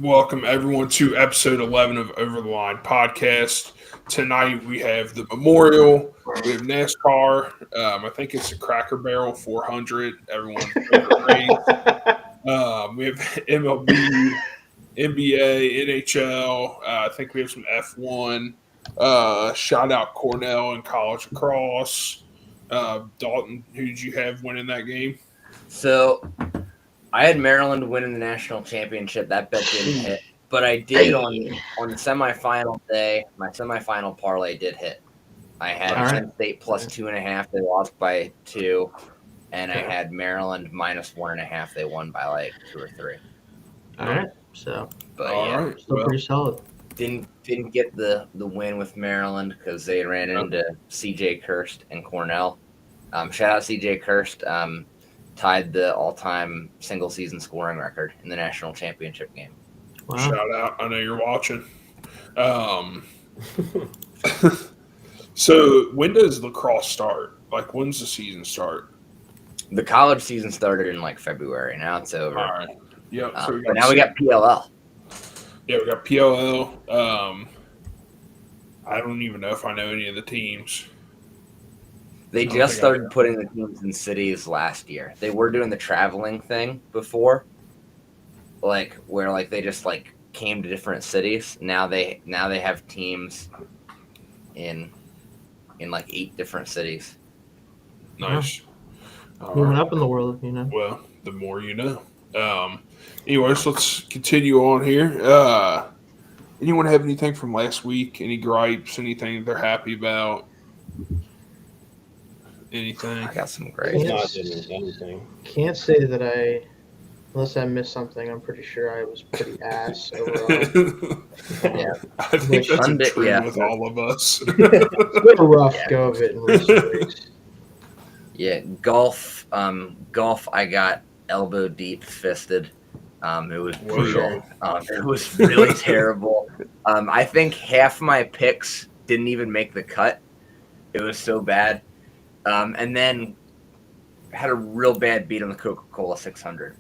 Welcome everyone to episode 11 of Over the Line podcast. Tonight we have the Memorial, we have NASCAR. I think it's a Cracker Barrel 400. Everyone's favorite race. We have MLB, NBA, NHL. I think we have some F1. Shout out Cornell and college lacrosse. Dalton, who did you have winning that game? So I had Maryland winning the national championship. That bet didn't hit, but I did on the semifinal day. My semifinal parlay did hit. I had Penn State plus 2.5. They lost by 2, and I had Maryland minus 1.5. They won by like 2 or 3. All right, so Still pretty solid. Didn't get the win with Maryland because they ran into C.J. Kirst and Cornell. Shout out C.J. Kirst. Tied the all-time single-season scoring record in the national championship game. Wow. Shout out. I know you're watching. So when does lacrosse start? Like, when's the season start? The college season started in, like, February. Now it's over. All right. Yep. So but now we got PLL. Yeah, we got PLL. I don't even know if I know any of the teams. They just started putting the teams in cities last year. They were doing the traveling thing before, like where like they just like came to different cities. Now they have teams in like 8 different cities. Nice. Moving up in the world, you know. Well, the more you know. Anyways, let's continue on here. Anyone have anything from last week? Any gripes? Anything they're happy about? Anything? I got some gripes. Can't say that unless I missed something, I'm pretty sure I was pretty ass overall. Yeah. I think that's a trend with all of us. It's been a rough go of it in recent weeks. Yeah, golf, I got elbow deep fisted. It was brutal. It was really terrible. I think half my picks didn't even make the cut. It was so bad. And then had a real bad beat on the Coca-Cola 600.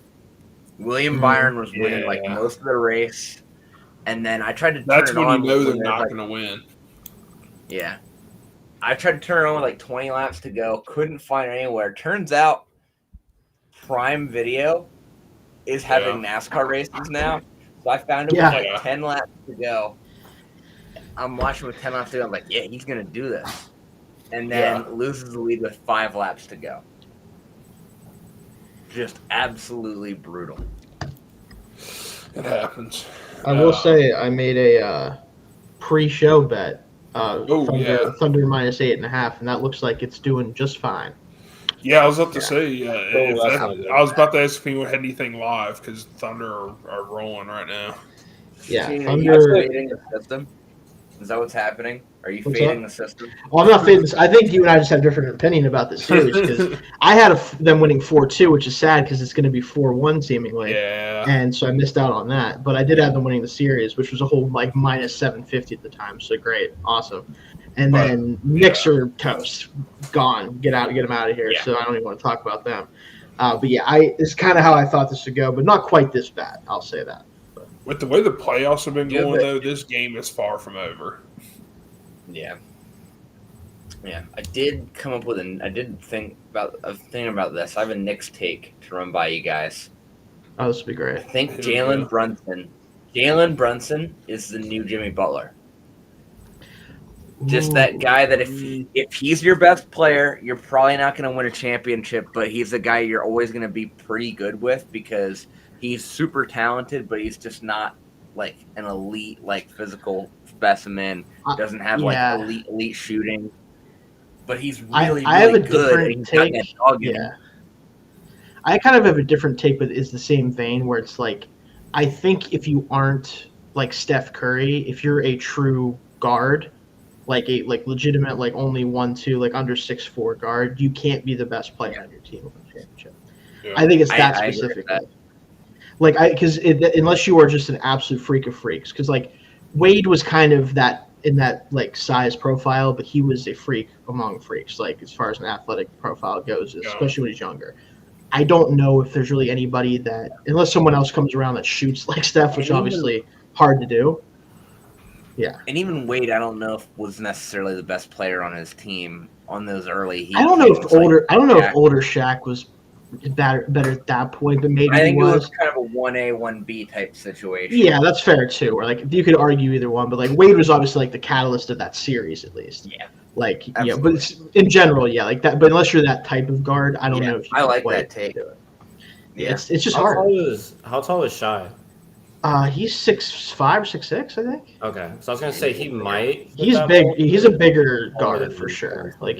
William Byron was winning like most of the race, and then I tried to turn it on. That's when you know they're not going to win. Yeah. I tried to turn it on with like 20 laps to go. Couldn't find it anywhere. Turns out Prime Video is having NASCAR races now. So I found it with like 10 laps to go. I'm watching with 10 laps to go. I'm like, yeah, he's going to do this. And then loses the lead with 5 laps to go. Just absolutely brutal. It happens. I will say I made a pre-show bet. Thunder minus 8.5, and that looks like it's doing just fine. Yeah, I was about to say. I was about to ask if anyone had anything live because Thunder are rolling right now. Yeah, Thunder. Fading the system. Is that what's happening? Are you fading the system? Well, I'm not fading this. I think you and I just have a different opinion about this series because I had them winning 4-2, which is sad because it's going to be 4-1 seemingly. Yeah. And so I missed out on that. But I did have them winning the series, which was a whole like minus 750 at the time. So great, awesome. And then Knicks are toast, gone. Get them out of here. Yeah. So I don't even want to talk about them. But yeah, it's kind of how I thought this would go, but not quite this bad. I'll say that. But. With the way the playoffs have been going, though, this game is far from over. Yeah. Yeah. I did come up with think about this. I have a Knicks take to run by you guys. Oh, this would be great. I think Jalen Brunson is the new Jimmy Butler. Just that guy that if he's your best player, you're probably not going to win a championship, but he's the guy you're always going to be pretty good with because he's super talented, but he's just not like an elite, like physical specimen. Doesn't have like elite shooting, but he's really, I have a good. Different take. I kind of have a different take, but it's the same vein where it's like, I think if you aren't like Steph Curry, if you're a true guard, like a legitimate like only 1-2 like under 6'4" guard, you can't be the best player on your team in the championship. Yeah. I think it's that specifically. Like because unless you are just an absolute freak of freaks, because like Wade was kind of that in that like size profile, but he was a freak among freaks, like as far as an athletic profile goes, especially when he's younger. I don't know if there's really anybody that, unless someone else comes around that shoots like Steph, which And obviously hard to do. Yeah. And even Wade, I don't know if was necessarily the best player on his team on those early. I don't know if Shaq. older Shaq was better at that point, but maybe I think he it was was. kind of a 1A, 1B type situation. Yeah, that's fair too. Or like you could argue either one, but like Wade was obviously like the catalyst of that series at least. Yeah. Like Absolutely. yeah, but it's, in general, yeah, like that. But unless you're that type of guard, I don't know if you I can like quite that take. do it. Yeah, it's just hard. How tall is Shy? He's 6'5", 6'6", I think. Okay, so I was gonna say he might. He's big. He's a bigger guard for sure. Like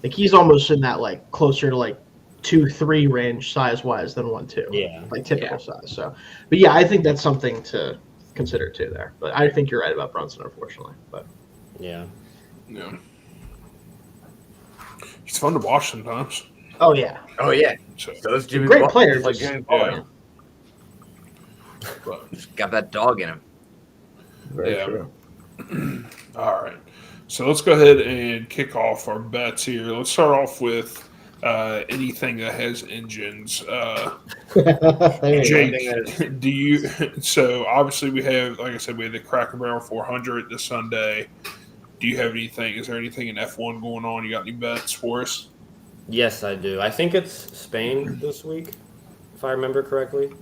like he's almost in that like closer to like 2-3 range size wise than 1-2. Yeah, like typical size. So, but yeah, I think that's something to consider too there. But I think you're right about Brunson, unfortunately. But yeah. He's fun to watch sometimes. Oh yeah. So is Jimmy Great Butler. player. Like Jimmy Butler. Yeah. But, He's got that dog in him. Very true. All right. So let's go ahead and kick off our bets here. Let's start off with anything that has engines. Jake, do you? So obviously we have, like I said, we have the Cracker Barrel 400 this Sunday. Do you have anything? Is there anything in F1 going on? You got any bets for us? Yes, I do. I think it's Spain this week, if I remember correctly.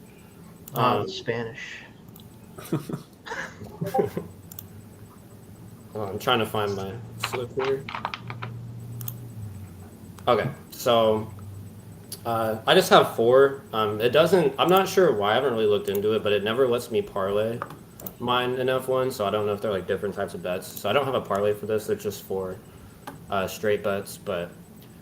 Spanish. I'm trying to find my slip here. Okay, so I just have 4. It doesn't. I'm not sure why. I haven't really looked into it, but it never lets me parlay mine in F1. So I don't know if they're like different types of bets. So I don't have a parlay for this. They're just 4 straight bets. But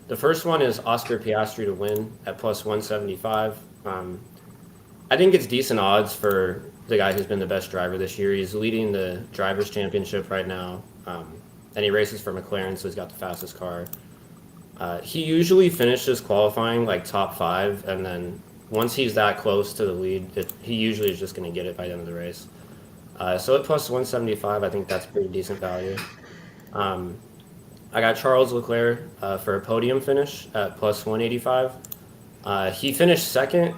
the first one is Oscar Piastri to win at plus 175. I think it's decent odds for the guy who's been the best driver this year. He's leading the Drivers' Championship right now, and he races for McLaren, so he's got the fastest car. He usually finishes qualifying like top 5, and then once he's that close to the lead, he usually is just going to get it by the end of the race. So at plus 175, I think that's pretty decent value. I got Charles Leclerc for a podium finish at plus 185. He finished second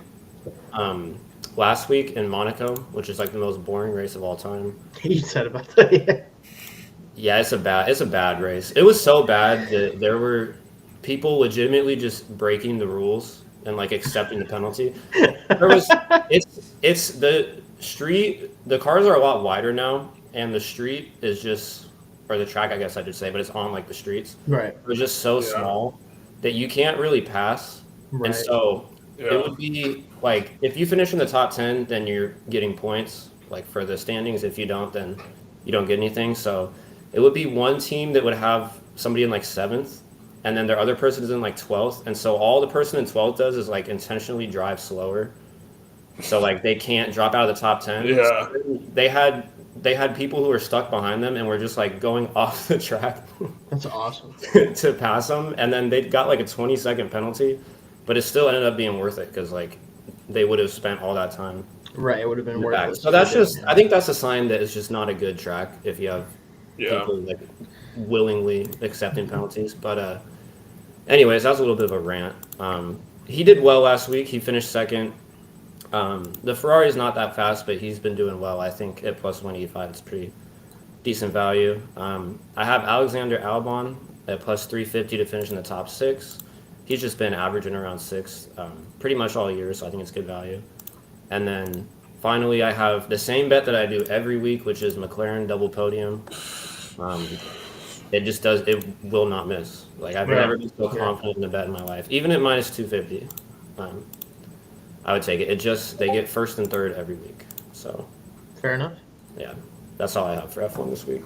last week in Monaco, which is like the most boring race of all time. He said about that. Yeah. Yeah, it's a bad race. It was so bad that there were people legitimately just breaking the rules and like accepting the penalty. It's the street. The cars are a lot wider now, and the street is just, or the track, I guess I should say, but it's on like the streets. Right. It was just so small that you can't really pass, and so it would be like if you finish in the top 10, then you're getting points like for the standings. If you don't, then you don't get anything. So it would be one team that would have somebody in like 7th, and then their other person is in like 12th, and so all the person in 12th does is like intentionally drive slower, so like they can't drop out of the top 10. Yeah. So they had people who were stuck behind them and were just like going off the track. That's awesome. to pass them, and then they got like a 20-second penalty, but it still ended up being worth it because like they would have spent all that time. Right, it would have been worth it. So that's just, I think that's a sign that it's just not a good track if you have people like willingly accepting penalties. But anyways, that was a little bit of a rant. He did well last week. He finished second. The Ferrari is not that fast, but he's been doing well. I think at plus 185, it's pretty decent value. I have Alexander Albon at plus 350 to finish in the top 6. He's just been averaging around 6 pretty much all year, so I think it's good value. And then finally, I have the same bet that I do every week, which is McLaren double podium. It will not miss. Like I've never been so confident in a bet in my life, even at minus 250. I would take it. They get first and third every week. So fair enough. Yeah, that's all I have for F1 this week.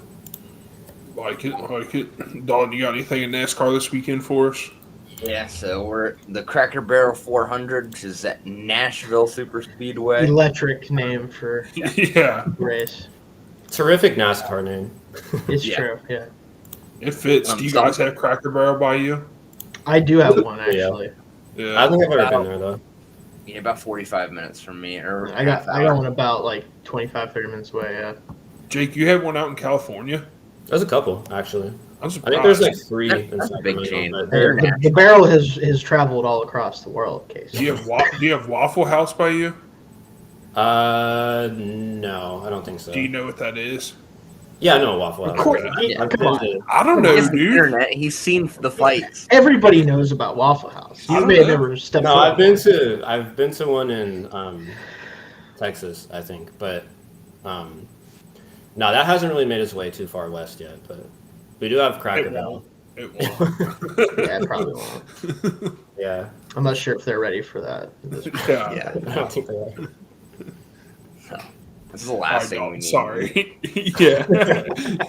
Like it. Dalton, you got anything in NASCAR this weekend for us? Yeah, so we're the Cracker Barrel 400, which is at Nashville Super Speedway. Electric name for race. Terrific NASCAR name. It's true, yeah. It fits. Do you guys have Cracker Barrel by you? I do have one, actually. Yeah. I don't think I've ever been there, though. Yeah, about 45 minutes from me. Or I got one about like 25, 30 minutes away, yeah. Jake, you have one out in California? There's a couple actually. I'm I surprised. think there's like 3 in That's a big Sacramento. chain. But The barrel has traveled all across the world, Case. Do you have Waffle House by you? No, I don't think so. Do you know what that is? Yeah, I know a Waffle House. Of course, Yeah. I've come been on. to- I don't He know, has the dude. internet. He's seen the fights. Everybody knows about Waffle House. I You don't may have know. never stepped No, foot I've been to one in Texas, I think, but no, that hasn't really made its way too far west yet. But we do have Cracker It Barrel. It won't. Yeah, it probably won't. Yeah, I'm not sure if they're ready for that. Yeah. Yeah. I don't think they are. This is the last thing we need. Sorry. Yeah.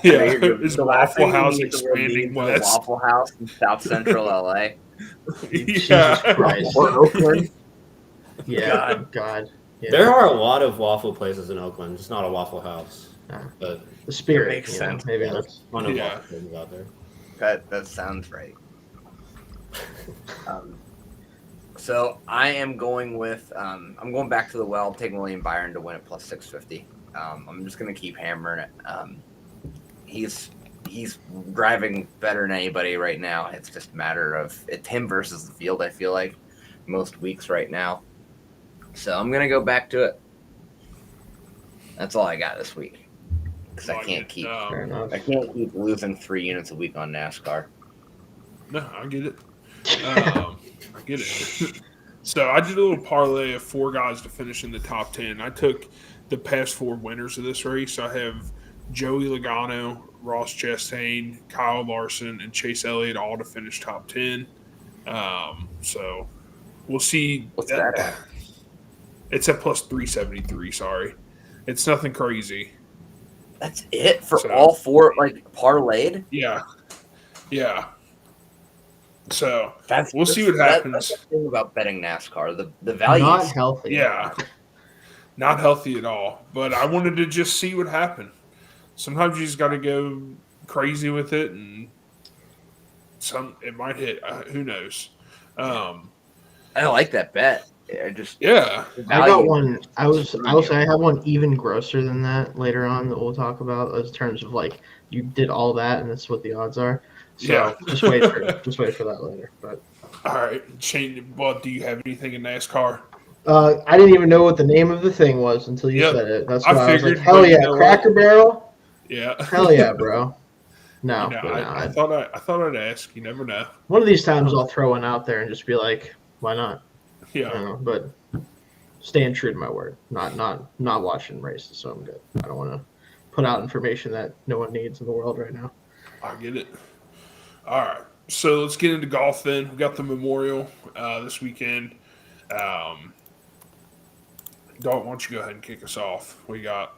Yeah. Is The last Waffle thing we House need to really expanding need is a west? Waffle House in South Central LA. Jesus Yeah. Christ. Or Oakland. Yeah, God. Yeah. There are a lot of waffle places in Oakland, just not a Waffle House. Yeah. But The spirit That makes you know, sense. Maybe yeah, that's one of Yeah. waffle places out there. That sounds right. So I am going with I'm going back to the well. I'm taking William Byron to win at plus 650. I'm just gonna keep hammering it. He's driving better than anybody right now. It's just a matter of it's him versus the field. I feel like most weeks right now. So I'm gonna go back to it. That's all I got this week because I can't keep fair enough. losing 3 units a week on NASCAR. No, I get it. I get it. So I did a little parlay of 4 guys to finish in the top 10. I took the past 4 winners of this race. I have Joey Logano, Ross Chastain, Kyle Larson, and Chase Elliott all to finish top 10. So we'll see. What's that at? It's at plus 373. Sorry, it's nothing crazy. That's it for So- all 4 like parlayed. Yeah, yeah. So That's We'll see what happens. That's the thing about betting NASCAR. The values. not healthy. yeah, not healthy at all. But I wanted to just see what happened. Sometimes you just got to go crazy with it, and it might hit. Who knows? I like that bet. I just Yeah, I got one. I will say I have one even grosser than that later on that we'll talk about in terms of like you did all that and that's what the odds are. So Yeah. just wait for that later. But all right. Shane, well, do you have anything in NASCAR? I didn't even know what the name of the thing was until you Yep. said it. That's I why I was like, figured, hell but you yeah, know what? Cracker Barrel. Yeah. Hell yeah, bro. No, You know, but no, I thought I'd ask. You never know. one of these times I'll throw one out there and just be like, why not? I Yeah. don't know, but staying true to my word. Not watching races, so I'm good. I don't want to put out information that no one needs in the world right now. I get it. All right. So let's get into golf then. We got the Memorial this weekend. Dalton, why don't you go ahead and kick us off? What you got?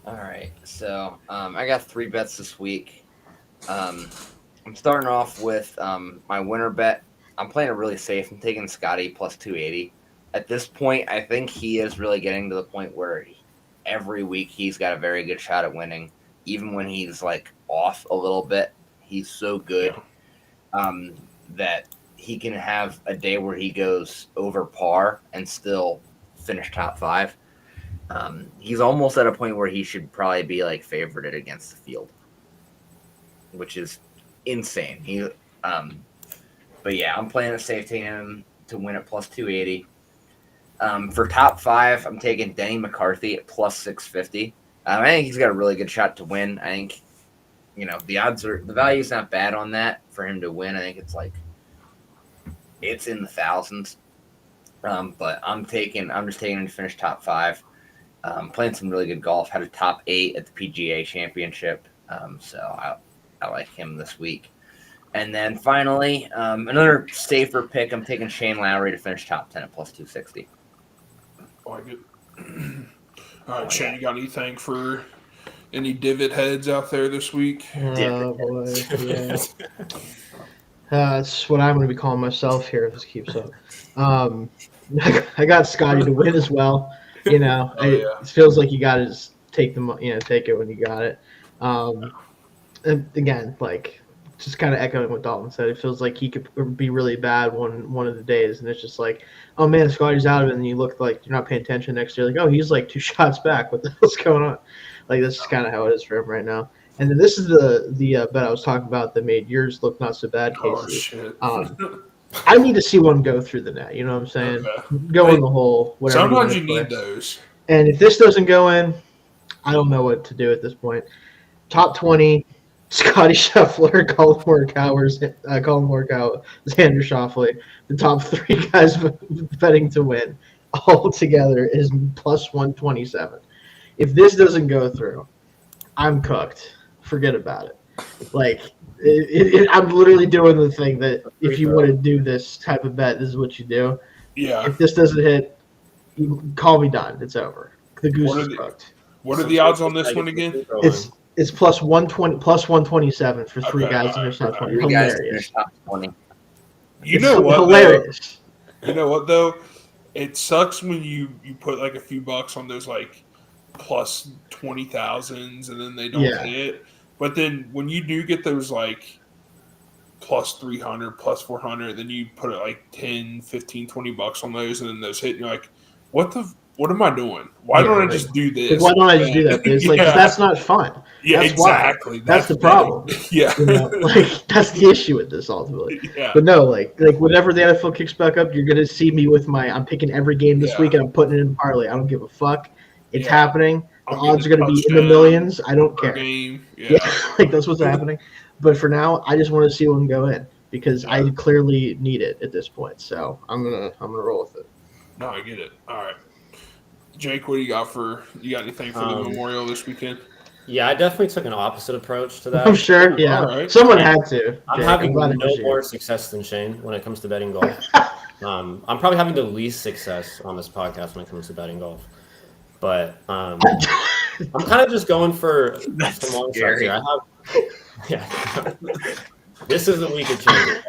All right. So I got 3 bets this week. I'm starting off with my winner bet. I'm playing it really safe. I'm taking Scotty plus 280. At this point, I think he is really getting to the point where every week he's got a very good shot at winning, even when he's like off a little bit. He's so good that he can have a day where he goes over par and still finish top 5. He's almost at a point where he should probably be like favorited against the field, which is insane. But yeah, I'm playing it safe, taking him to win at plus 280. For top 5, I'm taking Denny McCarthy at plus 650. I think he's got a really good shot to win. I think, the value's not bad on that for him to win. I think it's in the thousands. But I'm just taking him to finish top 5. Playing some really good golf. Had a top 8 at the PGA Championship. So I like him this week. And then finally, another safer pick. I'm taking Shane Lowry to finish top 10 at plus 260. Like it. All right, Shane, you got anything for any divot heads out there this week? Oh boy, yeah. That's what I'm going to be calling myself here if this keeps up. I got Scotty to win as well. It feels like you got to just take it when you got it. And again, like just kind of echoing what Dalton said, it feels like he could be really bad one of the days, and it's just like, oh man, Scotty's out of it, and you look like you're not paying attention next year, like, oh, he's like 2 shots back. What the hell's going on? Like, this is kind of how it is for him right now. And then this is the bet I was talking about that made yours look not so bad, Casey. Oh shit! I need to see one go through the net. You know what I'm saying? Okay. Go in the hole. Whatever. Sometimes you need those. And if this doesn't go in, I don't know what to do at this point. Top 20, Scotty Scheffler, Colin Morikawa, Xander Schauffele. The top 3 guys betting to win all together is plus 127. If this doesn't go through, I'm cooked. Forget about it. Like, I'm literally doing the thing that if you want to do this type of bet, this is what you do. Yeah. If this doesn't hit, you call me done. It's over. The goose is cooked. What are the odds on this one again? It's plus 120, plus 127 for 3 guys in their top 20. 3 guys in their top 20. You know what? Hilarious. You know what though? It sucks when you put like a few bucks on those like plus 20,000s and then they don't hit. But then when you do get those like plus 300, plus 400, then you put it like 10, 15, 20 bucks on those and then those hit and you're like, what am I doing? Why don't I just do this? Why don't I just do that? It's like, that's not fun. Yeah, that's exactly. That's the problem. Yeah. You know, like, that's the issue with this ultimately. Yeah. But no, like whenever the NFL kicks back up, you're going to see me with I'm picking every game this week and I'm putting it in parlay. I don't give a fuck. It's happening. The odds are going to be in the millions. I don't care. Game. Yeah, like that's what's happening. But for now, I just want to see one go in because I clearly need it at this point. So I'm gonna roll with it. No, I get it. All right, Jake, what do you got anything for the Memorial this weekend? Yeah, I definitely took an opposite approach to that. I'm sure. Yeah, right. Someone had to. I'm having no more success than Shane when it comes to betting golf. I'm probably having the least success on this podcast when it comes to betting golf. But I'm kind of just going for some long shots here. This is the week of changes.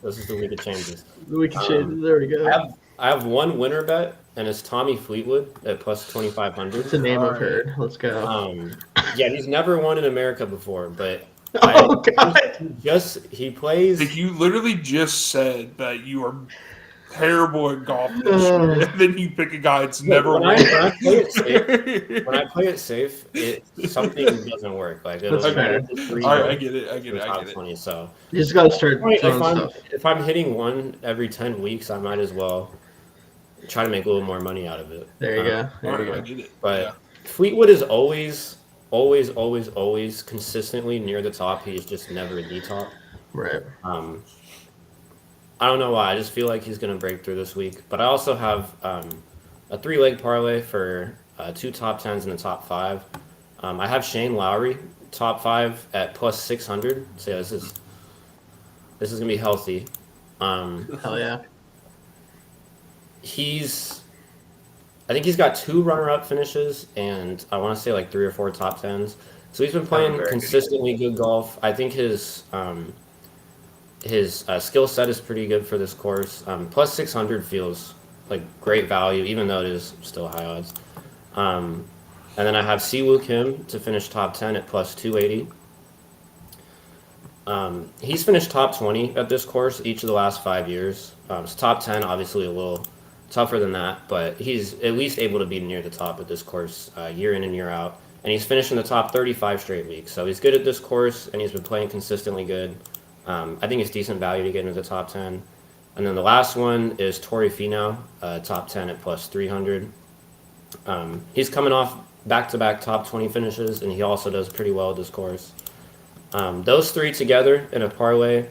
This is the week of changes. The week of changes. There we go. I have one winner bet, and it's Tommy Fleetwood at plus 2,500. It's a name I've heard. Let's go. Yeah, he's never won in America before, but God. He plays. Like you literally just said that you are terrible at golf this year, and then you pick a guy that's never won. When I play it safe, something doesn't work. Like it'll I get it. 20, so you just gotta start throwing stuff. If I'm hitting one every 10 weeks, I might as well try to make a little more money out of it. There you go. I get it. But Fleetwood is always consistently near the top. He's just never the top. Right. I don't know why. I just feel like he's going to break through this week. But I also have a 3-leg parlay for 2 top 10s and a top 5. I have Shane Lowry, top 5 at plus 600. So yeah, this is going to be healthy. Hell yeah. I think he's got 2 runner-up finishes and I want to say like 3 or 4 top 10s. So he's been playing consistently good golf. I think his skill set is pretty good for this course. Plus 600 feels like great value, even though it is still high odds. And then I have Siwoo Kim to finish top 10 at plus 280. He's finished top 20 at this course each of the last 5 years. So top 10, obviously a little tougher than that, but he's at least able to be near the top at this course year in and year out. And he's finished in the top 35 straight weeks. So he's good at this course, and he's been playing consistently good. I think it's decent value to get into the top 10. And then the last one is Torrey Finau, top 10 at plus 300. He's coming off back-to-back top 20 finishes, and he also does pretty well at this course. Those 3 together in a parlay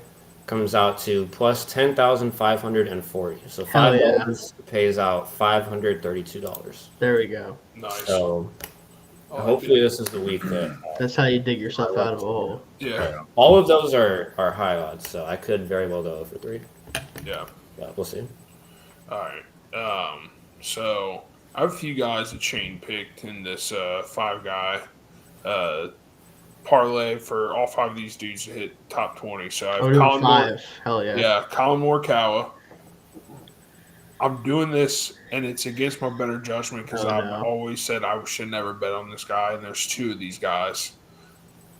comes out to plus 10,540. So $5 pays out $532. There we go. Nice. So hopefully this is the week that that's how you dig yourself out of a hole. Yeah. All of those are high odds, so I could very well go for 3. Yeah. But we'll see. All right. So I have a few guys that Shane picked in this 5-guy parlay for all 5 of these dudes to hit top 20. So I have Colin 5. Hell yeah. Yeah, Colin Morikawa. I'm doing this, and it's against my better judgment because I've always said I should never bet on this guy, and there's 2 of these guys.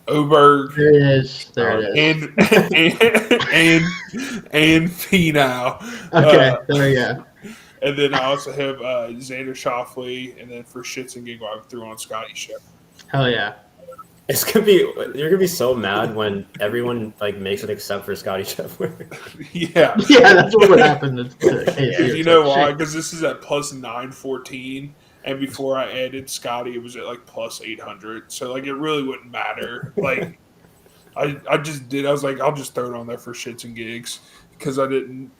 Oberg. There it is. And Finau. Okay, there we go. And then I also have Xander Schauffele, and then for shits and giggles, I threw on Scotty Scheffler. Hell yeah. You're gonna be so mad when everyone like makes it except for Scotty Scheffler. Yeah. Yeah, that's what would happen to KC. You know why? Because this is at plus 914, and before I added Scotty, it was at like plus 800. So like it really wouldn't matter. Like I just did. I was like, I'll just throw it on there for shits and gigs because I didn't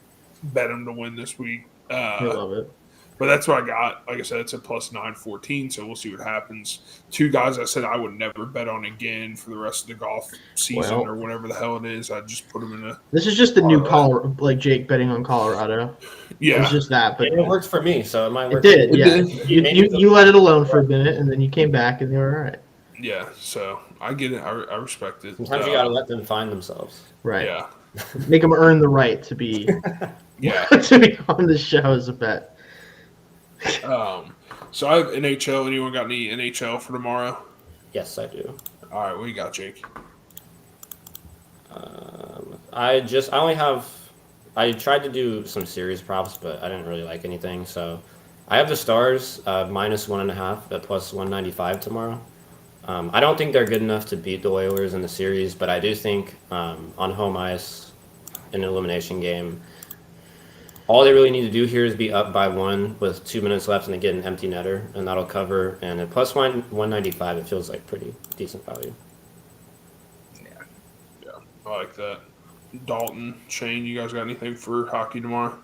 bet him to win this week. I love it. But that's what I got. Like I said, it's a plus 914, so we'll see what happens. Two guys I said I would never bet on again for the rest of the golf season or whatever the hell it is. I just put them in a. This is just the new Colorado, like Jake betting on Colorado. Yeah, it's just that. But it worked for me, so it might work. It did, yeah. You let it alone for a minute, and then you came back, and they were all right. Yeah, so I get it. I respect it. Sometimes you gotta let them find themselves. Right. Yeah. Make them earn the right to be. To be on the show as a bet. So I have NHL. Anyone got any NHL for tomorrow? Yes, I do. All right, what you got, Jake? I tried to do some series props, but I didn't really like anything. So I have the Stars minus 1.5 at plus 195 tomorrow. I don't think they're good enough to beat the Oilers in the series, but I do think on home ice in an elimination game, all they really need to do here is be up by 1 with 2 minutes left and they get an empty netter, and that'll cover. And at plus 195, it feels like pretty decent value. Yeah, I like that. Dalton, Shane, you guys got anything for hockey tomorrow?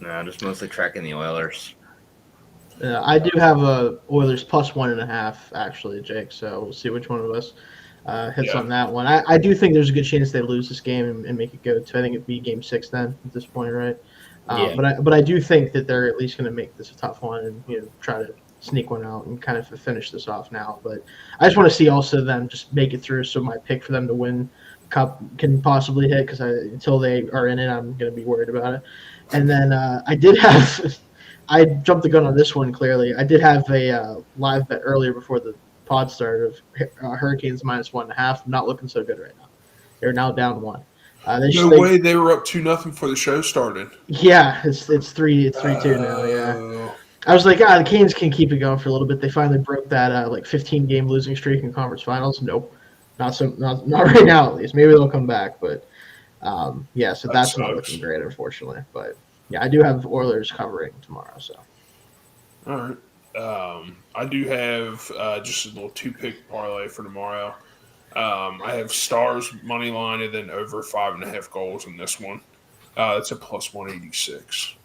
No, just mostly tracking the Oilers. I do have a Oilers plus 1.5 actually, Jake. So we'll see which one of us hits on that one. I do think there's a good chance they lose this game and make it go to. I think it'd be Game 6 then at this point, right? But I do think that they're at least going to make this a tough one and try to sneak one out and kind of finish this off now. But I just want to see also them just make it through, so my pick for them to win Cup can possibly hit because until they are in it, I'm going to be worried about it. And then I did have. I jumped the gun on this one, clearly. I did have a live bet earlier before the pod started of Hurricanes minus 1.5. Not looking so good right now. They're now down 1. No way, they were up 2-0 before the show started. Yeah, it's 3-2 now, yeah. I was like, the Canes can keep it going for a little bit. They finally broke that 15-game losing streak in conference finals. Nope. Not right now, at least. Maybe they'll come back, but so that's not looking great, unfortunately. But yeah, I do have Oilers covering tomorrow. So, all right. I do have just a little 2-pick parlay for tomorrow. I have Stars money line and then over 5.5 goals in this one. It's a plus 186.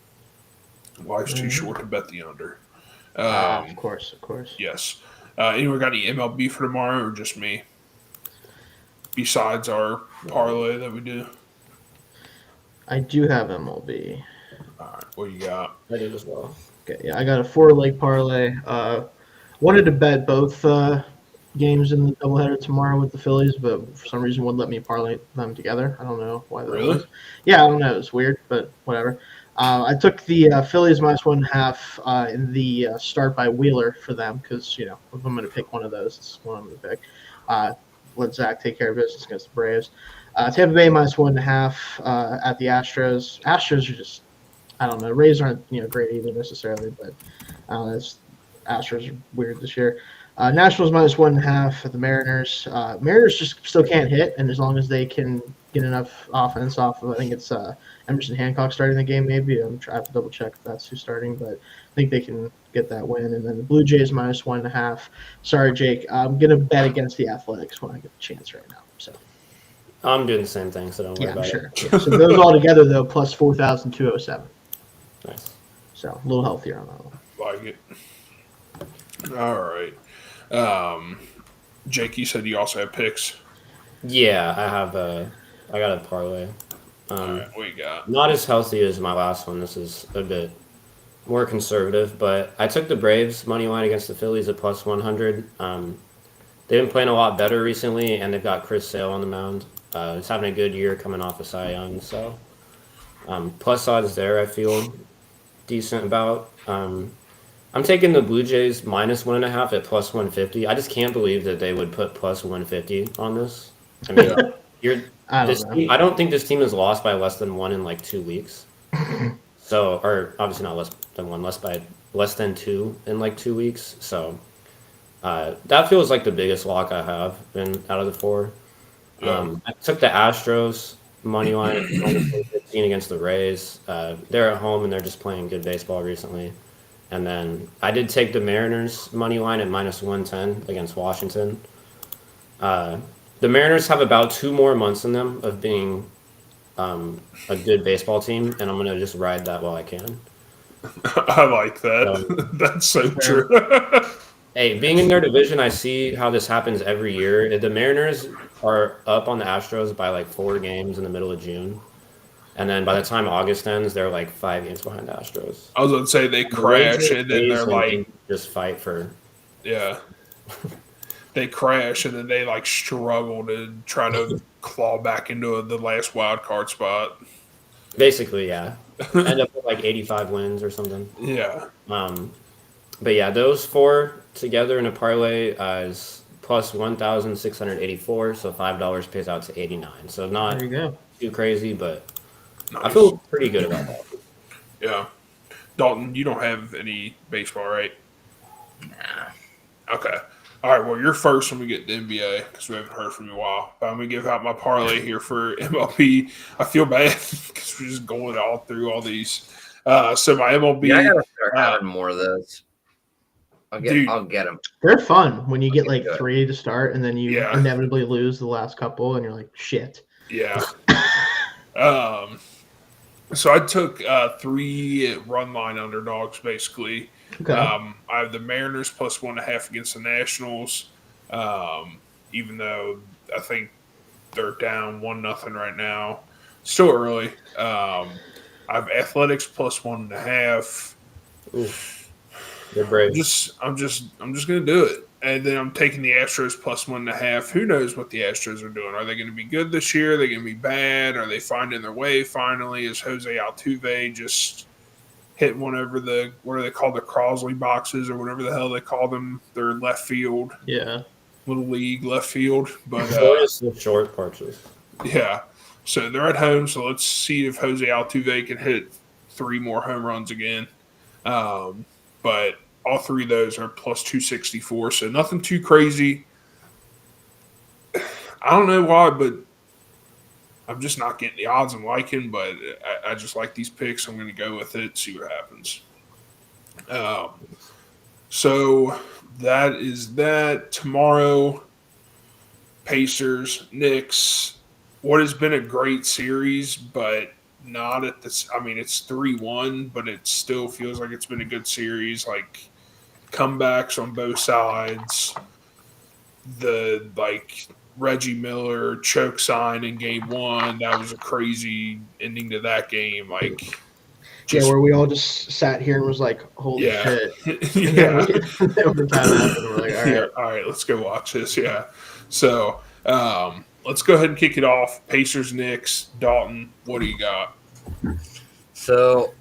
Life's too short to bet the under. of course. Yes. Anyone got any MLB for tomorrow or just me? Besides our parlay that we do. I do have MLB. All right, what you got? I did as well. Okay, yeah, I got a 4-leg parlay. Wanted to bet both games in the doubleheader tomorrow with the Phillies, but for some reason wouldn't let me parlay them together. I don't know why that was. Yeah, I don't know. It's weird, but whatever. I took the Phillies minus 1.5 in the start by Wheeler for them because, if I'm going to pick one of those, it's one I'm going to pick. Let Zach take care of business against the Braves. Tampa Bay minus 1.5 at the Astros. Astros are just, I don't know. Rays aren't great either necessarily, but Astros are weird this year. Nationals minus 1.5 at the Mariners. Mariners just still can't hit, and as long as they can get enough offense off of, I think it's Emerson Hancock starting the game. Maybe I have to double check if that's who's starting, but I think they can get that win. And then the Blue Jays minus 1.5. Sorry, Jake. I'm gonna bet against the Athletics when I get the chance right now. So I'm doing the same thing, so don't worry about it. Yeah, so those all together though, plus 4,207. Nice. So a little healthier on that one. Like it. All right. Jake, you said you also have picks. Yeah, I got a parlay. All right, what you got? Not as healthy as my last one. This is a bit more conservative, but I took the Braves money line against the Phillies at plus 100. They've been playing a lot better recently, and they've got Chris Sale on the mound. He's having a good year coming off of Cy Young, so plus odds there I feel decent about. I'm taking the Blue Jays minus 1.5 at plus 150. I just can't believe that they would put plus 150 on this. I mean, I don't think this team has lost by less than 1 in like 2 weeks. Or obviously not less than 1, less than 2 in like 2 weeks. So That feels like the biggest lock I have been out of the 4. I took the Astros money line at -115 against the Rays. They're at home and they're just playing good baseball recently. And then I did take the Mariners money line at -110 against Washington. The Mariners have about 2 more months in them of being a good baseball team, and I'm gonna just ride that while I can. I like that. That's so true. Hey, being in their division, I see how this happens every year. The Mariners are up on the Astros by like 4 games in the middle of June. And then by the time August ends, they're like 5 games behind the Astros. I was going to say they crash, and then they're like... just fight for... Yeah. They crash, and then they like struggle to try to claw back into the last wild card spot. Basically, yeah. End up with like 85 wins or something. Yeah. But yeah, those 4 together in a parlay is plus 1,684, so $5 pays out to 89. So not too crazy, but nice. I feel pretty good about that. Yeah. Dalton, you don't have any baseball, right? Nah. Okay. All right, well, you're first when we get to NBA because we haven't heard from you in a while. But I'm going to give out my parlay here for MLB. I feel bad because we're just going all through all these. So my MLB. Yeah, I got to start having more of those. I'll get them. They're fun when you get like 3 to start and then you inevitably lose the last couple and you're like, shit. Yeah. So I took 3 run line underdogs basically. Okay. I have the Mariners plus 1.5 against the Nationals, even though I think they're down 1-0 right now. Still early. I have Athletics plus 1.5. They're brave. I'm just gonna do it, and then I'm taking the Astros plus 1.5. Who knows what the Astros are doing? Are they going to be good this year? Are they going to be bad? Are they finding their way finally? Is Jose Altuve just hitting one over the, what are they called, the Crosley boxes or whatever the hell they call them? Their left field. Yeah. Little league left field. But just the short parches. Yeah. So they're at home, so let's see if Jose Altuve can hit 3 more home runs again. But all 3 of those are plus 264, so nothing too crazy. I don't know why, but I'm just not getting the odds I'm liking, but I just like these picks. I'm going to go with it, see what happens. So that is that. Tomorrow, Pacers, Knicks. What has been a great series, but not at this. I mean, it's 3-1, but it still feels like it's been a good series. Like comebacks on both sides. The Reggie Miller choke sign in game 1. That was a crazy ending to that game. Where we all just sat here and was like, holy shit. Yeah. Overtime happened. We're like, all right, let's go watch this. Yeah. So let's go ahead and kick it off. Pacers, Knicks. Dalton, what do you got? So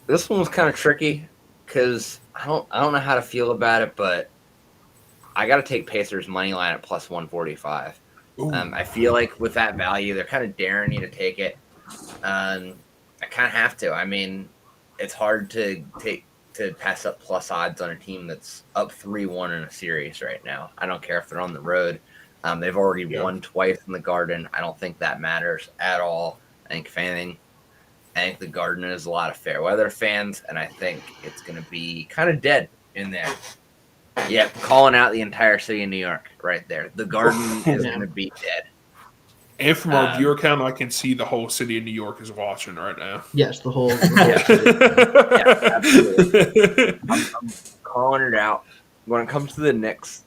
this one was kind of tricky because I don't know how to feel about it, but I got to take Pacers money line at plus 145. I feel like with that value, they're kind of daring you to take it. I kind of have to. I mean, it's hard to pass up plus odds on a team that's up 3-1 in a series right now. I don't care if they're on the road. They've already won twice in the Garden. I don't think that matters at all. I think if anything, the Garden is a lot of fair weather fans, and I think it's going to be kind of dead in there. Yeah, calling out the entire city of New York right there. The Garden is going to be dead. And from our viewer count, I can see the whole city of New York is watching right now. Yes, the whole city. Yeah, absolutely. I'm calling it out. When it comes to the Knicks,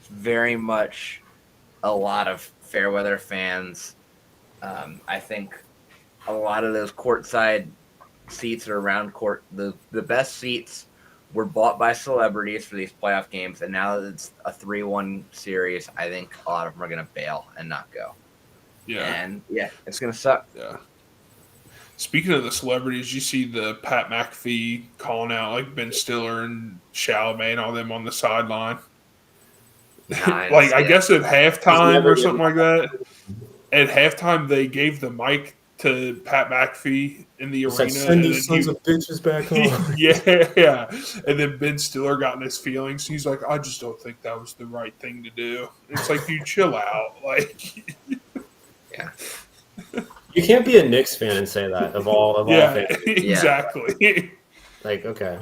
very much a lot of fair weather fans. I think a lot of those courtside seats are around court. The best seats were bought by celebrities for these playoff games, and now that it's a 3-1 series, I think a lot of them are going to bail and not go. Yeah. And, it's going to suck. Yeah. Speaking of the celebrities, you see the Pat McAfee calling out Ben Stiller and Chalamet and all them on the sideline. I guess at halftime or something like that. At halftime, they gave the mic to Pat McAfee in the It's arena. like, send these sons of bitches back home. Yeah. And then Ben Stiller got in his feelings. He's like, I just don't think that was the right thing to do. And it's like, dude, chill out. Like, Yeah. You can't be a Knicks fan and say that of all fans. exactly. Like, okay.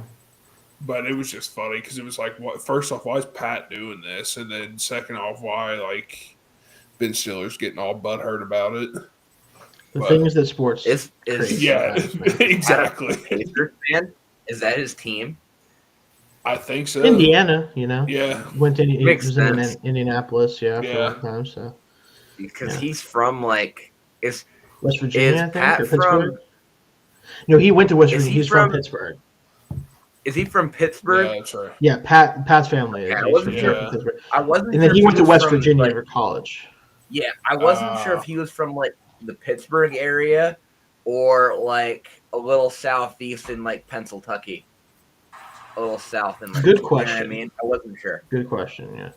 But it was just funny because it was like, what? First off, why is Pat doing this? And then second off, why like Ben Stiller's getting all butthurt about it? The things that sports Is yeah, exactly. Pacers fan? Is that his team? I think so. Indiana, you know. Yeah. Went to he Makes was sense. in Indianapolis, for a Yeah. long time. So Because he's from like West Virginia, I think, Pat or Pittsburgh. No, he went to West Virginia. He's from Pittsburgh. Is he from Pittsburgh? Yeah, that's right. Yeah, Pat's family is. Okay, I He's wasn't from sure. Pittsburgh. I wasn't. And then sure he if went to was West from, Virginia like, for college. Yeah, I wasn't sure if he was from like the Pittsburgh area or like a little southeast in like Pennsylvania. A little south in like, Good you know question. what I mean, I wasn't sure. Good question, yeah.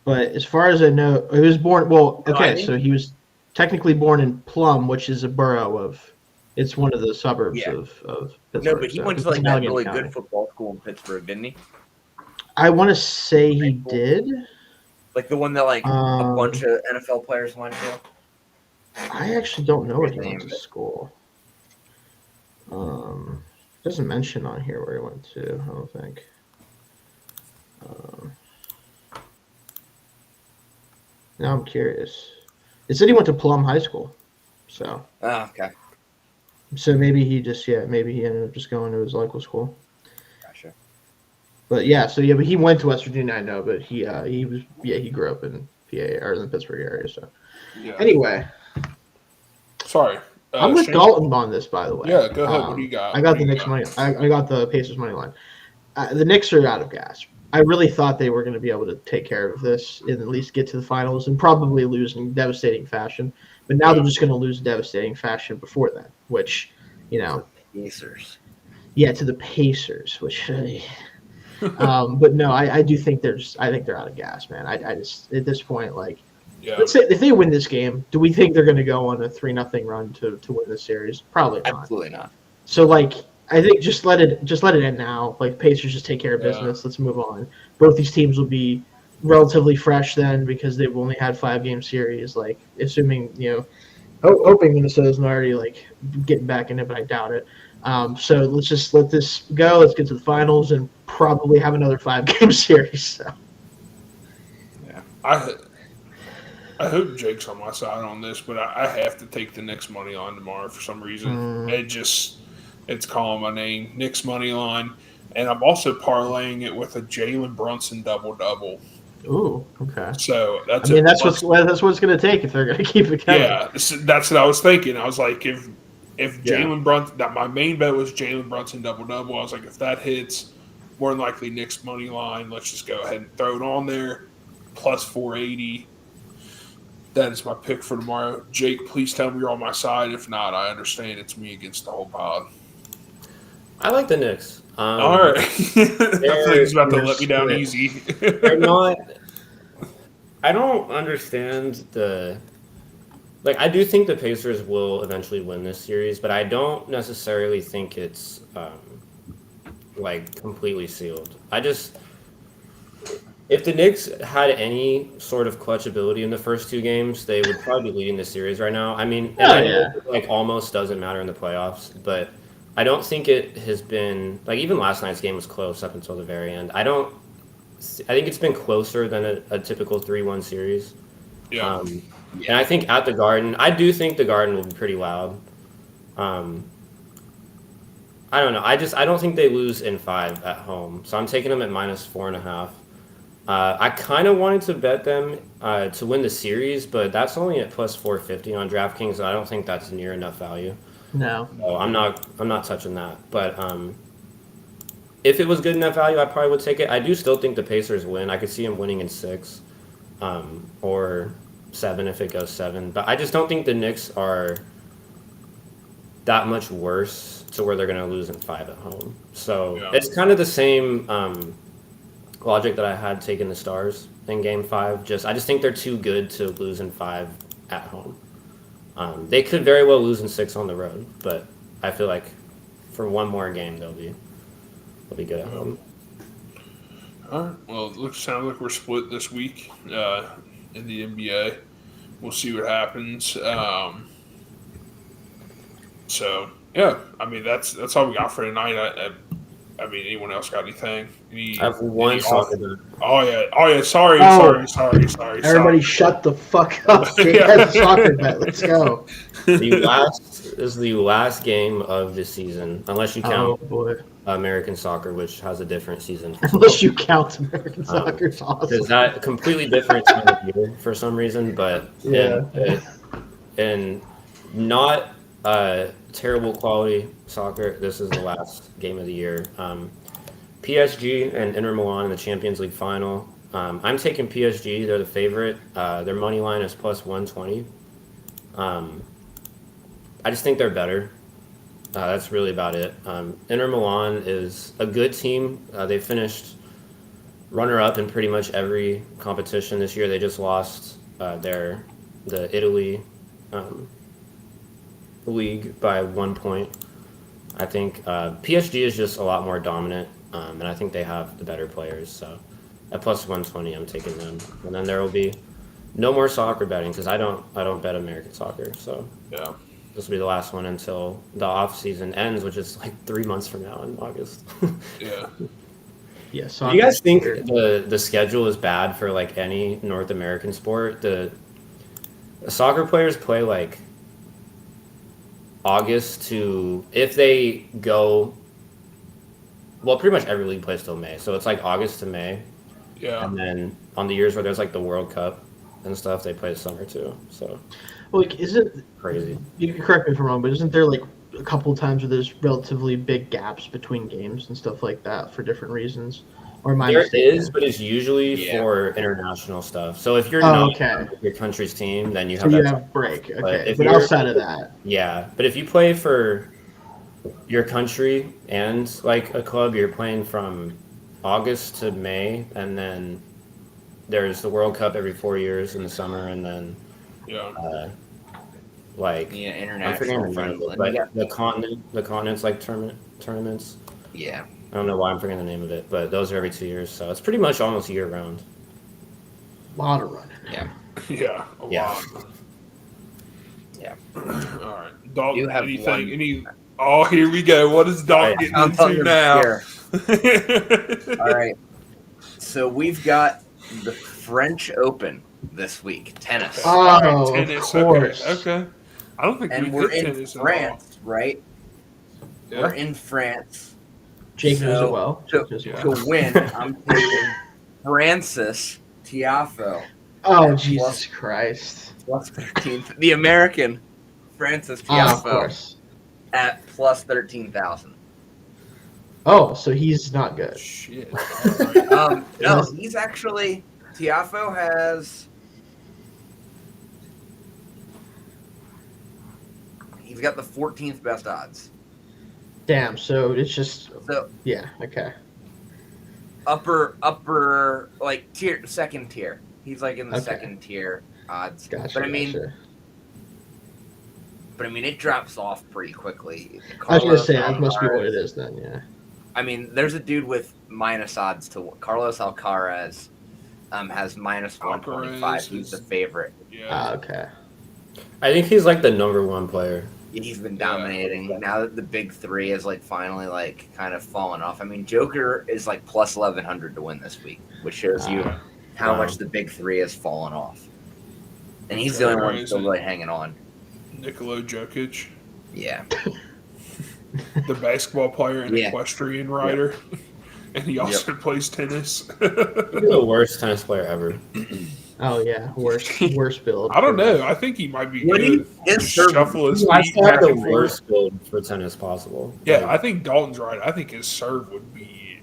But as far as I know, he was born. Well, okay, so he was technically born in Plum, which is a borough of. It's one of the suburbs of Pittsburgh. No, but he went to like in that Allegheny really County. good football school in Pittsburgh, didn't he? I want to say he did. Like the one that like a bunch of NFL players went to. I actually don't know where he went to school. Doesn't mention on here where he went to. I don't think. Now I'm curious. It said he went to Plum High School, so. Oh, okay. So maybe he ended up just going to his local school. Gotcha. But but he went to West Virginia, I know, but he grew up in PA or in the Pittsburgh area. So anyway, sorry, I'm with Shane? Dalton on this, by the way. Yeah, go ahead. What do you got? I got the Knicks money. I got the Pacers money line. The Knicks are out of gas. I really thought they were going to be able to take care of this and at least get to the finals and probably lose in devastating fashion. But now they're just going to lose in devastating fashion before that, which, Pacers. Yeah, to the Pacers, which. But no, I do think they're out of gas, man. I just at this point, let's say if they win this game, do we think they're going to go on a 3-0 run to win the series? Probably not. Absolutely not. So I think just let it end now. Like Pacers just take care of business. Let's move on. Both these teams will be relatively fresh then because they've only had 5-game series. Like assuming hoping Minnesota's not already getting back in it, but I doubt it. So let's just let this go. Let's get to the finals and probably have another 5-game series. So. Yeah, I hope Jake's on my side on this, but I have to take the Knicks money line tomorrow for some reason. It's calling my name, Knicks money line, and I'm also parlaying it with a Jalen Brunson double-double. Ooh, okay. So that's what it's going to take if they're going to keep it going. Yeah, that's what I was thinking. I was like, if Jalen Brunson, my main bet was Jalen Brunson double-double. I was like, if that hits, more than likely Knicks money line. Let's just go ahead and throw it on there, plus 480. That is my pick for tomorrow. Jake, please tell me you're on my side. If not, I understand it's me against the whole pod. I like the Knicks. All right. I think he's about to let me down easy. They're not. I don't understand I do think the Pacers will eventually win this series, but I don't necessarily think it's completely sealed. If the Knicks had any sort of clutch ability in the first 2 games, they would probably be leading the series right now. I mean, almost doesn't matter in the playoffs, but I don't think it has been even last night's game was close up until the very end. I think it's been closer than a typical 3-1 series. Yeah. And I think at the Garden, I do think the Garden will be pretty loud. I don't know. I don't think they lose in 5 at home. So I'm taking them at -4.5. I kind of wanted to bet them to win the series, but that's only at plus 450 on DraftKings. And I don't think that's near enough value. No. So I'm not touching that. But if it was good enough value, I probably would take it. I do still think the Pacers win. I could see them winning in 6 or 7 if it goes 7. But I just don't think the Knicks are that much worse to where they're going to lose in 5 at home. So it's kind of the same logic that I had taking the Stars in Game 5. I just think they're too good to lose in 5 at home. They could very well lose in 6 on the road, but I feel like for one more game they'll be good at home. All right. Well, it sounds like we're split this week in the NBA. We'll see what happens. So yeah, I mean that's all we got for tonight. I mean, anyone else got anything? I have one soccer bet. Oh yeah. Sorry. Everybody shut the fuck up. Jake has a soccer bet. Let's go. This is the last game of the season, unless you count American soccer, which has a different season. Unless you count American soccer, it's awesome. It's not completely different time of year for some reason, but and not terrible quality soccer. This is the last game of the year. PSG and Inter Milan in the Champions League final. I'm taking PSG. They're the favorite. Their money line is plus 120. I just think they're better. That's really about it. Inter Milan is a good team. They finished runner-up in pretty much every competition this year. They just lost the Italy league by 1 point. I think PSG is just a lot more dominant, and I think they have the better players. So at plus 120, I'm taking them. And then there will be no more soccer betting because I don't bet American soccer. So yeah, this will be the last one until the off season ends, which is like 3 months from now in August. Yeah. Yeah. Do you guys think the schedule is bad for like any North American sport? The soccer players play like August to, if they go, well, pretty much every league plays till May, so it's like August to May. Yeah. And then on the years where there's like the World Cup and stuff, they play summer too. So like, isn't crazy? You can correct me if I'm wrong, but isn't there like a couple times where there's relatively big gaps between games and stuff like that for different reasons? Or am I There mistaken? is, but it's usually for international stuff. So if you're not your country's team, then you have break. But Okay, but outside of that, yeah. But if you play for your country and like a club, you're playing from August to May, and then there's the World Cup every 4 years in the summer, and then international friendly. But the continents like tournaments. Yeah. I don't know why I'm forgetting the name of it, but those are every 2 years, so it's pretty much almost year round. A lot of running. Yeah. Yeah. A lot. Yeah. All right. Dalton, You have anything? Oh, here we go. What is Dalton getting into now? All right. So we've got the French Open this week, tennis. Oh, tennis. Of course. Okay. I don't think we're in France, right? Yeah. We're in France. Jake knows it well. To win, I'm taking Francis Tiafoe. Oh, Jesus Christ. Plus 13. The American Francis Tiafoe at plus 13,000. Oh, so he's not good. Shit. No, he's actually... Tiafoe has... He's got the 14th best odds. Damn, so it's just... yeah, okay. Upper, like, second tier. He's, like, in the second tier odds. Gotcha, but, I mean, it drops off pretty quickly. I was going to say, that must be what it is then, yeah. I mean, there's a dude with minus odds to... Carlos Alcaraz has minus 125. He's the favorite. Yeah. Okay. I think he's, like, the number one player. He's been dominating. Yeah. Now that the big three is like finally like kind of fallen off. I mean, Joker is like plus 1,100 to win this week, which shows you how much the big three has fallen off. And he's the only one still really hanging on. Nikola Jokic. Yeah. The basketball player and equestrian rider. And he also plays tennis. He's the worst tennis player ever. Oh yeah, worst build. I don't know. I think he might be good. Shuffle his feet. The worst build for tennis possible. Yeah, I think Dalton's right. I think his serve would be.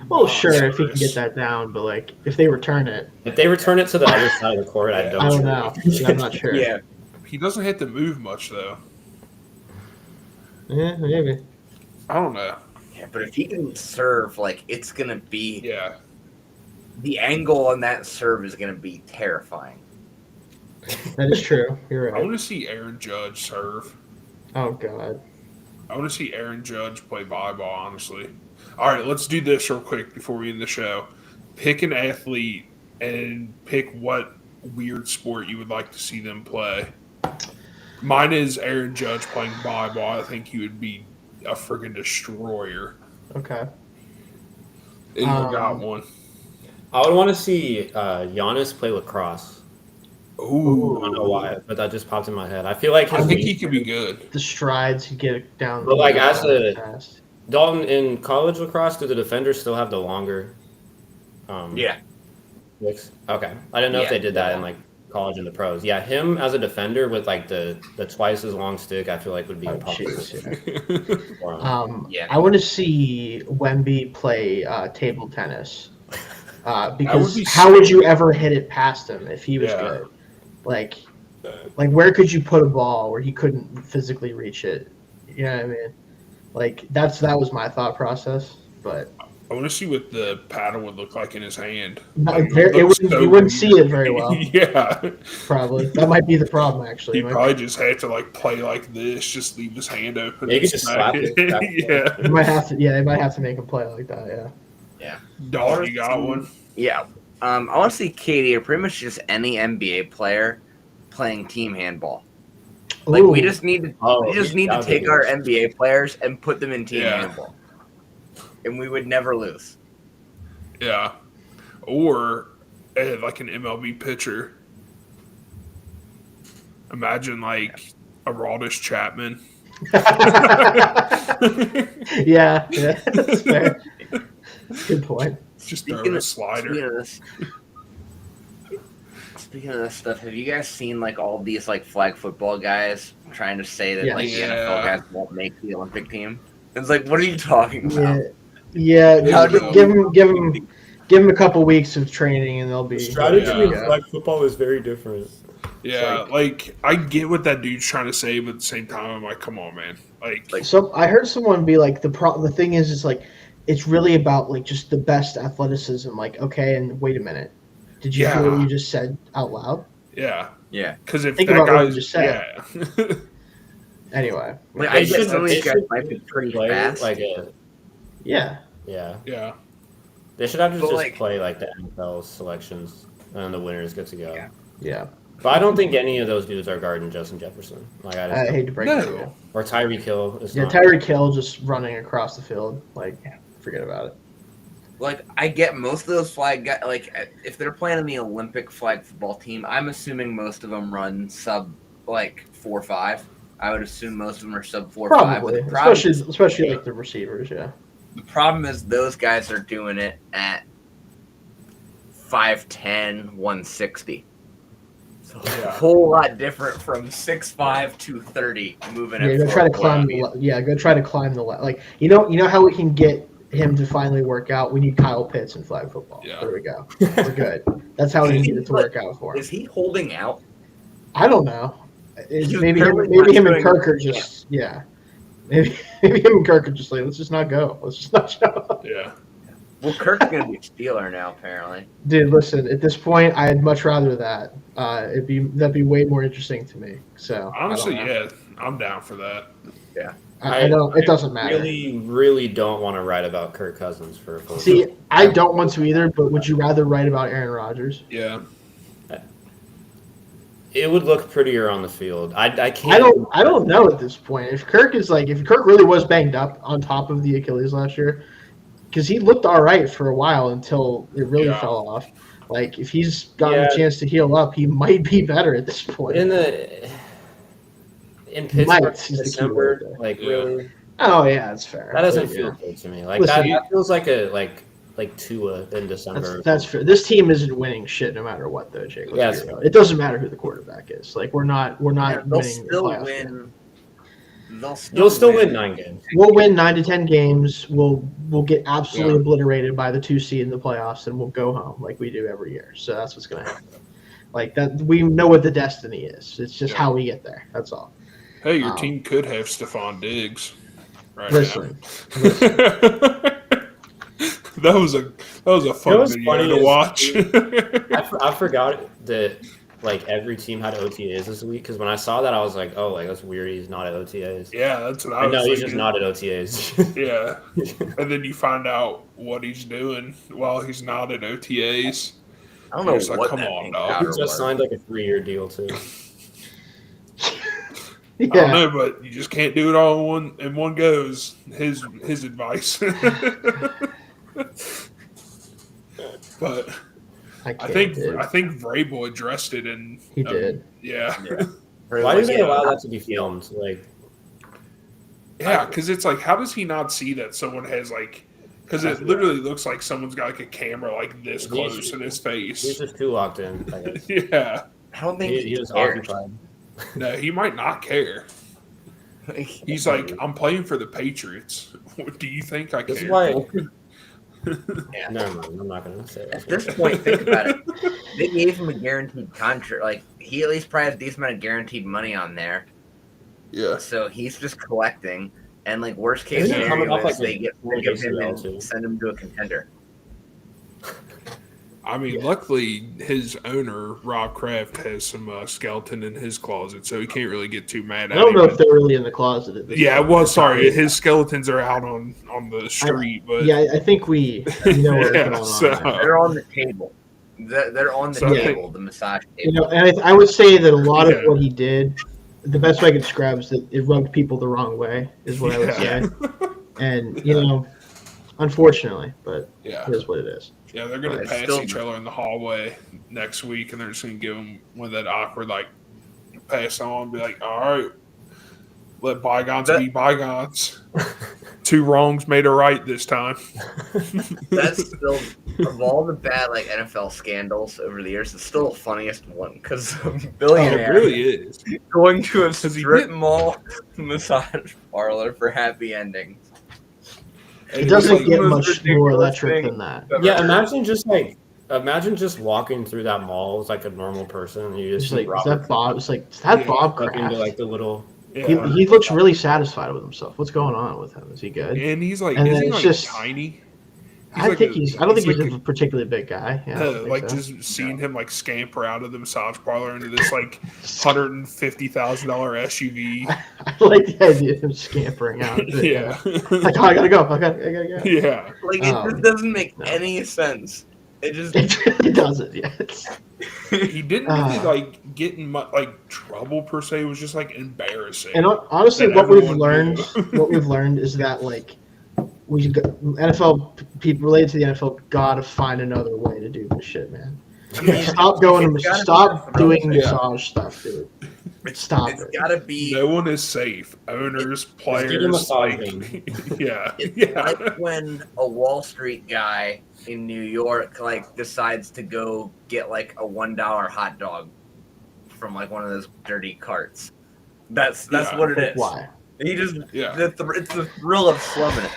Well, sure, if he can get that down, but like if they return it to the other side of the court, I don't know. I'm not sure. Yeah, he doesn't have to move much though. Yeah, maybe. I don't know. Yeah, but if he can serve, like it's gonna be. Yeah. The angle on that serve is going to be terrifying. That is true. You're I right. want to see Aaron Judge serve. Oh God. I want to see Aaron Judge play volleyball, honestly. All right, let's do this real quick before we end the show. Pick an athlete and pick what weird sport you would like to see them play. Mine is Aaron Judge playing volleyball. I think he would be a friggin' destroyer. Okay. Anyone got one? I would want to see Giannis play lacrosse. Ooh. I don't know why, but that just popped in my head. I feel like I think he could be good. The strides he get down. But like as a fast. Dalton in college lacrosse, do the defenders still have the longer? Yeah. Sticks? Okay, I didn't know if they did that in like college and the pros. Yeah, him as a defender with like the twice as long stick, I feel like would be impossible. Yeah. I want to see Wemby play table tennis. Because how would you ever hit it past him if he was good? Like where could you put a ball where he couldn't physically reach it? You know what I mean? Like that was my thought process. But I want to see what the paddle would look like in his hand. You wouldn't see it very well. Yeah, probably that might be the problem. Actually, he'd probably just have to like play like this, just leave his hand open. They could just slap it. Yeah, they might have to. Yeah, they might have to make him play like that. Yeah. Yeah. Dog, you got one? Yeah. I want to see Katie or pretty much just any NBA player playing team handball. Like we just need to take our NBA players and put them in team handball, and we would never lose. Yeah, or like an MLB pitcher. Imagine like a Aroldis Chapman. yeah, that's fair. Good point. Just throw a slider. Speaking of this stuff, have you guys seen like all these like flag football guys trying to say that like the NFL guys won't make the Olympic team? It's like, what are you talking about? Yeah. Give them a couple weeks of training and they'll be. The strategy of flag football is very different. Yeah, like I get what that dude's trying to say, but at the same time, I'm like, come on, man. Like so I heard someone be like, the thing is like, it's really about like just the best athleticism. Like, okay, and wait a minute, did you hear what you just said out loud? Yeah, yeah. Because if think that about guy what you just said. Yeah. Anyway, like, I guess some of these guys might be pretty fast. Like yeah. They should have to just play like the NFL selections, and the winners get to go. Yeah. But I don't think any of those dudes are guarding Justin Jefferson. Like I hate to break it to you. Or Tyreek Hill. Tyreek Hill just running across the field. Like, forget about it. Like, I get most of those flag guys. Like, if they're playing in the Olympic flag football team, I'm assuming most of them run sub like 4.5. I would assume most of them are sub 4.5. Probably, especially like the receivers. Yeah. The problem is those guys are doing it at 5'10", 160. So a whole lot different from 6'5" to 30 moving. Yeah, go try to climb. Go try to climb the like. You know how we can get him to finally work out. We need Kyle Pitts in flag football. Yeah. There we go. We're good. That's how we need it to work out for him. Is he holding out? I don't know. Maybe him and Kirk are just Maybe him and Kirk are just like, let's just not go. Let's just not show up. Yeah. Well, Kirk's going to be a Steeler now, apparently. Dude, listen, at this point, I'd much rather that. That'd be way more interesting to me. So honestly, I'm down for that. Yeah. I don't. It doesn't matter. Really don't want to write about Kirk Cousins for a full See, I don't want to either, but would you rather write about Aaron Rodgers? Yeah. It would look prettier on the field. I can't. I don't know at this point. If Kirk really was banged up on top of the Achilles last year, because he looked all right for a while until it really fell off. Like, if he's gotten a chance to heal up, he might be better at this point. In Pittsburgh, December, really. Oh yeah, that's fair. That doesn't feel good to me. Like that feels like like Tua in December. That's fair. This team isn't winning shit no matter what, though, Jake. Yeah, it doesn't matter who the quarterback is. Like, we're not winning. They'll still win. You'll still win 9 games. We'll win 9 to 10 games. We'll get absolutely obliterated by the 2 seed in the playoffs, and we'll go home like we do every year. So that's what's going to happen. Like that, we know what the destiny is. It's just how we get there. That's all. Hey, your team could have Stephon Diggs right listen. That was a fun video to watch. I forgot that like every team had OTAs this week. Because when I saw that, I was like, oh, like that's weird. He's not at OTAs. Yeah, that's what I And was no, he's thinking. just not at OTAs. Yeah. And then you find out what he's doing while he's not at OTAs. I don't know It's like, what come that on, pink dog. He powder just was. signed like a 3-year deal too. I don't know, but you just can't do it all in one goes. His advice. But I think Vrabel addressed it, and He did. Yeah. Why do they allow that to be filmed? Like, yeah, because it's like, how does he not see that someone has like? Because it literally looks like someone's got like a camera like this close in his face. He's just too locked in. I guess. Yeah. I don't think he was occupied. No, he might not care. He's like, I'm playing for the Patriots. Do you think I care? This is why. Yeah. Never mind. I'm not gonna say that. At this point, think about it. They gave him a guaranteed contract. Like he at least probably has a decent amount of guaranteed money on there. Yeah. So he's just collecting, and like worst case Isn't he coming scenario off, is like, they get a rid of him ACL and too? send him to a contender. I mean, luckily his owner Rob Kraft has some skeleton in his closet, so he can't really get too mad at I don't know him. if they're really in the closet at this Yeah, point. well, sorry, his skeletons are out on the street, but Yeah, I think we know what's going on. so- there. They're on the table. They're on the So- table, the massage You table. know, and I would say that a lot Yeah. of what he did, the best way I could describe is that it rubbed people the wrong way, is what I would Yeah. say. And, you know, unfortunately, but yeah, it is what it is. yeah, they're gonna But it's pass still- each other in the hallway next week, and they're just gonna give him one of that awkward like pass on, be like, all right, let bygones be bygones. Two wrongs made a right this time. That's still of all the bad like NFL scandals over the years. It's still the funniest one because a It billionaire really is. going to a 'Cause he strip did- mall massage parlor for happy endings. And It doesn't was get the most much more ridiculous electric thing. than that. Yeah, imagine just walking through that mall as like a normal person, and you It's just like, see is Robert that Bob? It's like, is that Yeah, Bob Kraft into Kraft? like the little. yeah. He looks really satisfied with himself. What's going on with him? Is he good? And he's like, And is then he it's like just- tiny? I don't think he's like a particularly big guy. Yeah, I don't think like so. just seeing him like scamper out of the massage parlor into this like $150,000 SUV. I like the idea of him scampering out. But, Yeah, Like, oh, I gotta go. I gotta go. yeah. Like it just doesn't make no. any sense. It just It really doesn't. Yeah. He didn't really like get in like trouble per se. It was just like embarrassing. And honestly, That what we've everyone learned is that like NFL people related to the NFL gotta find another way to do this shit, man. I mean, Stop going it's to gotta stop be doing Yeah. massage stuff, dude. Stop it's it. gotta be No one is safe. Owners, get a players, massage like, ring. yeah, it's yeah. like when a Wall Street guy in New York like decides to go get like a $1 hot dog from like one of those dirty carts. That's Yeah. what it is. Why? He just Yeah. it's the thrill of slumming it.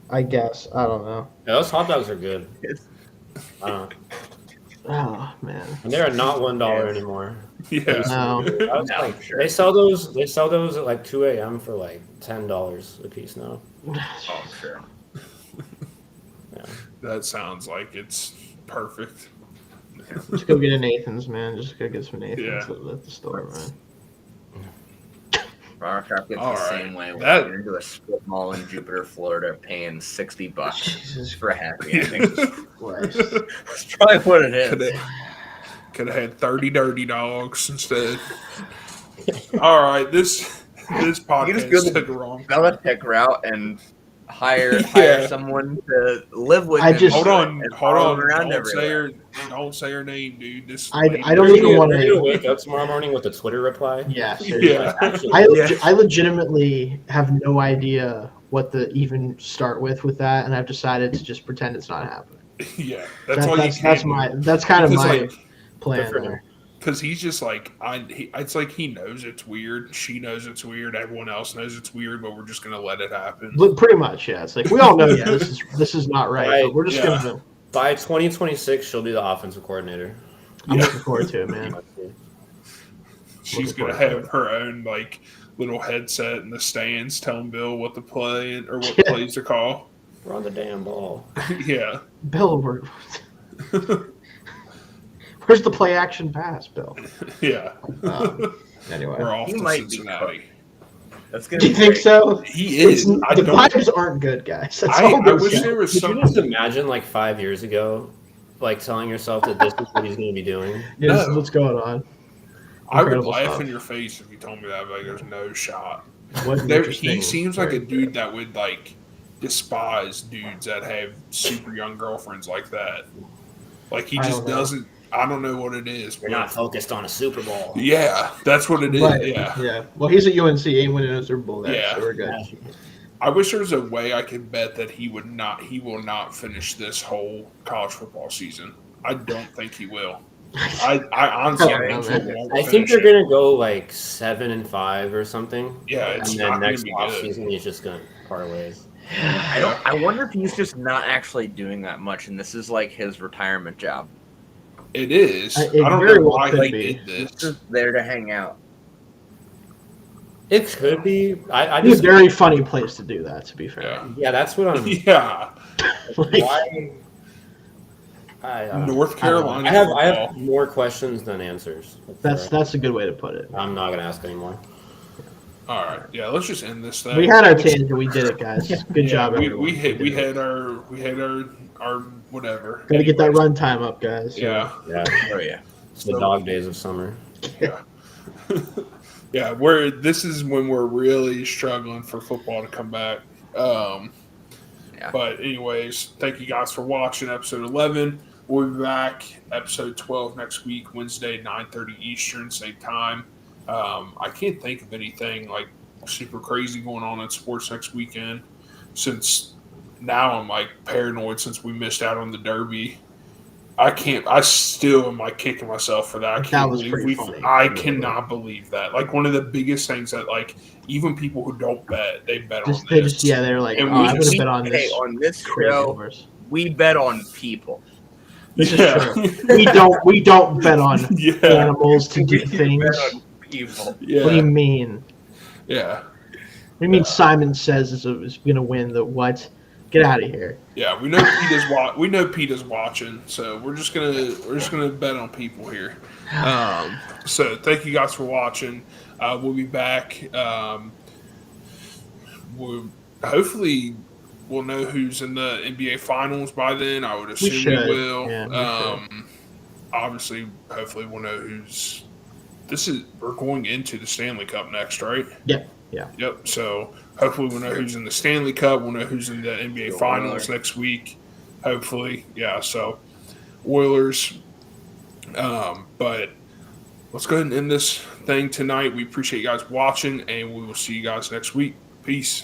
I guess. I don't know. Yeah, those hot dogs are good. Oh man. And they are not $1 anymore. Yeah. No. I was No, like, sure. They sell those at like 2 a.m. for like $10 a piece now. Oh, sure. That sounds like it's perfect. Just go get a Nathan's, man. Just go get some Nathan's Yeah. at the store, man. Barcraft gets All the right. same way. When That- you're into a strip mall in Jupiter, Florida, paying $60 Jesus for a happy ending. Christ. That's probably what it is. Could have had 30 dirty dogs instead. All right, this podcast go the- took a wrong. Belichick route and hire Yeah. someone to live with I him. just- Hold on, and hold follow on. him around Don't say, everywhere. don't say her name, dude. This I don't They're even gonna- wanna- they're gonna wake up tomorrow morning with a Twitter reply. Yeah, seriously. Yeah. Actually, I legitimately have no idea what to even start with that, and I've decided to just pretend it's not happening. Yeah, that's all you can That's do. kind of Because, my like, plan Good for there. because he's just like it's like he knows it's weird. She knows it's weird. Everyone else knows it's weird, but we're just gonna let it happen. But pretty much, yeah. It's like we all know Yeah. this is not right, Right, but we're just yeah. gonna. by 2026, she'll be the offensive coordinator. I'm Yeah. looking forward to it, man. She's looking gonna forward to have her own like little headset in the stands, telling Bill what to play or what Yeah. plays to call. Run the damn ball. Yeah, Bill, we're Where's the play action pass, Bill? Yeah. Anyway, We're off He to might be Cincinnati. That's gonna do you be think great. so? He is. The vibes aren't good, guys. That's all I I'm wish saying. there was Could you some. just imagine like 5 years ago, like telling yourself that this is what he's going to be doing? Yeah, this is No. what's going on. I would Incredible laugh stuff. in your face if you told me that. Like, there's no shot. What an He interesting seems like a character. dude that would like despise dudes that have super young girlfriends like that. Like he I just don't know. doesn't. I don't know what it is. You're not focused on a Super Bowl. Yeah, that's what it is. Right. Yeah. Well, he's at UNC. Ain't winning a Super Bowl there, Yeah. so we're good. I wish there was a way I could bet that he will not finish this whole college football season. I don't think he will. I honestly think he won't I think finish they're it. going to go like 7-5 or something. Yeah, it's and not then gonna next be offseason he's just going to parlays. I wonder if he's just not actually doing that much, and this is like his retirement job. It is. It I don't very know well why could he be. did He's this. just there to hang out. It could be. I It's a just very funny place to do that, to be fair. yeah, that's what I'm. Yeah. Like, Why? I don't know. North Carolina. I have football. more questions than answers. that's a good way to put it. I'm not gonna ask anymore. All right. Yeah, let's just end this thing. We had our tangent. We did it, guys. Good job, everyone. We did it. had our whatever. Gotta get that run time up, guys. Yeah. Yeah, Oh yeah. it's the dog days of summer. Yeah. Yeah, this is when we're really struggling for football to come back. Yeah. But anyways, thank you guys for watching episode 11. We'll be back episode 12 next week, Wednesday, 9:30 Eastern, same time. I can't think of anything like super crazy going on in sports next weekend. Since now I'm like paranoid since we missed out on the Derby. I still am like kicking myself for that. I That can't was believe pretty funny. I cannot believe that. Like one of the biggest things that like even people who don't bet, they bet on this. They're like, And oh, we I would have just- bet on Hey, this. on this Crazy show, horse. we bet on people. This is Yeah. true. We don't bet on Yeah. animals to do We things. bet on people. Yeah. What do you mean? Yeah. What do you mean Simon Says is going to win the what? Get out of here. Yeah, we know Pete is watching, so we're just gonna bet on people here. So thank you guys for watching. We'll be back. Hopefully we'll know who's in the NBA Finals by then. I would assume we should. will. Yeah, we should. Obviously, hopefully we'll know who's. We're going into the Stanley Cup next, right? Yep. Yeah. Yep. So hopefully we'll know who's in the Stanley Cup. We'll know who's in the NBA Finals next week. Hopefully. Yeah. So Oilers. But let's go ahead and end this thing tonight. We appreciate you guys watching, and we will see you guys next week. Peace.